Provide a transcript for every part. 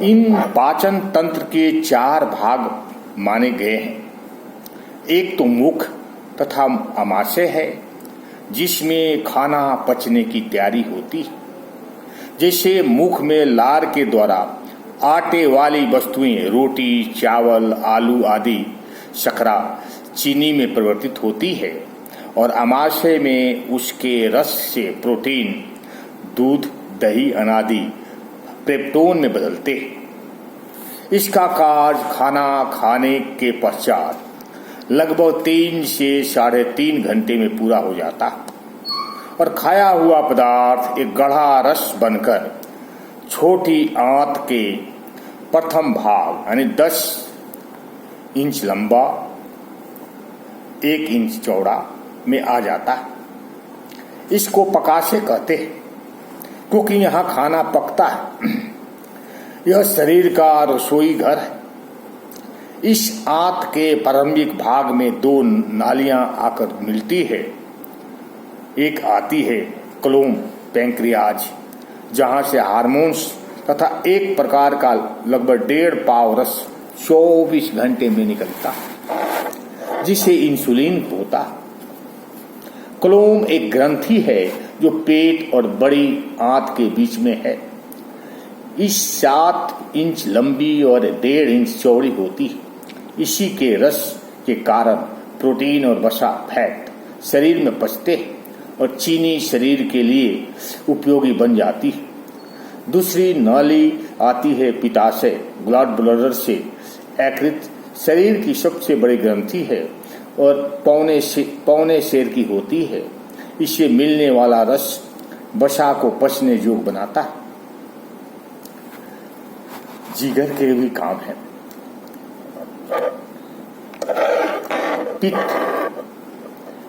इन पाचन तंत्र के 4 भाग माने गए हैं। एक तो मुख तथा आमाशय है, जिसमें खाना पचने की तैयारी होती है। जैसे मुख में लार के द्वारा आटे वाली वस्तुएं रोटी, चावल, आलू आदि शर्करा चीनी में परिवर्तित होती है और आमाशय में उसके रस से प्रोटीन, दूध, दही अनादि पेप्टोन में बदलते हैं। इसका कार्य खाना खाने के पश्चात लगभग 3 से 3.5 घंटे में पूरा हो जाता और खाया हुआ पदार्थ एक गाढ़ा रस बनकर छोटी आंत के प्रथम भाग यानी 10 इंच लंबा, 1 इंच चौड़ा में आ जाता है। इसको पकाशय कहते हैं, क्योंकि यहाँ खाना पकता है। यह शरीर का रसोई घर है। इस आंत के प्रारंभिक भाग में 2 नालियां आकर मिलती है। एक आती है क्लोम पैंक्रियाज, जहां से हार्मोन्स तथा एक प्रकार का लगभग 1.5 पाव रस 24 घंटे में निकलता, जिसे इंसुलिन होता। क्लोम एक ग्रंथि है जो पेट और बड़ी आंत के बीच में है। इस 7 इंच लंबी और 1.5 इंच चौड़ी होती है। इसी के रस के कारण प्रोटीन और वसा फैट शरीर में पचते हैं और चीनी शरीर के लिए उपयोगी बन जाती है। दूसरी नाली आती है पित्ताशय, गॉल ब्लैडर से एकीकृत शरीर की सबसे बड़ी ग्रंथि है और पौने सेर की होती है। इससे मिलने वाला रस वसा को पचने योग्य बनाता है। जिगर के भी काम है। पित्त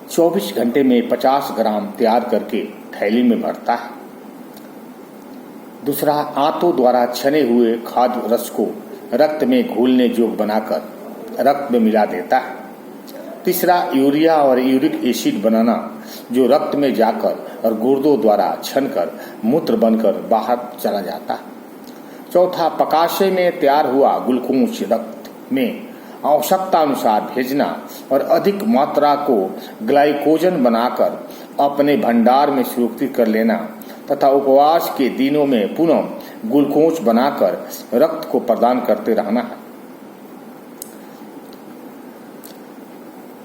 24 घंटे में 50 ग्राम तैयार करके थैली में भरता है। दूसरा, आंतों द्वारा छने हुए खाद्य रस को रक्त में घुलने योग्य बनाकर रक्त में मिला देता है। तीसरा, यूरिया और यूरिक एसिड बनाना, जो रक्त में जाकर और गुर्दों द्वारा छनकर मूत्र बनकर बाहर चला जाता है। चौथा, पकाशय में तैयार हुआ ग्लूकोज रक्त में आवश्यकता अनुसार भेजना और अधिक मात्रा को ग्लाइकोजन बनाकर अपने भंडार में सुरक्षित कर लेना तथा उपवास के दिनों में पुनः ग्लूकोज बनाकर रक्त को प्रदान करते रहना है।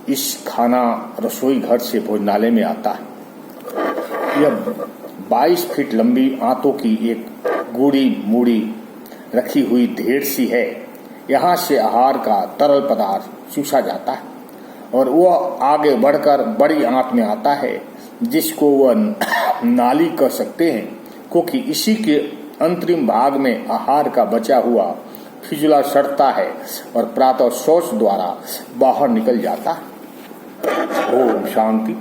इस खाना रसोई घर से भोजनालय में आता है। यह 22 फीट लंबी आंतों की एक गूढ़ी मूढ़ी रखी हुई ढेर सी है। यहाँ से आहार का तरल पदार्थ चूसा जाता है और वह आगे बढ़कर बड़ी आंत में आता है, जिसको वह नाली कह सकते हैं, क्योंकि इसी के अंतरिम भाग में आहार का बचा हुआ फिजुला सड़ता है और प्रातः शौच द्वारा बाहर निकल जाता है। ओम शांति।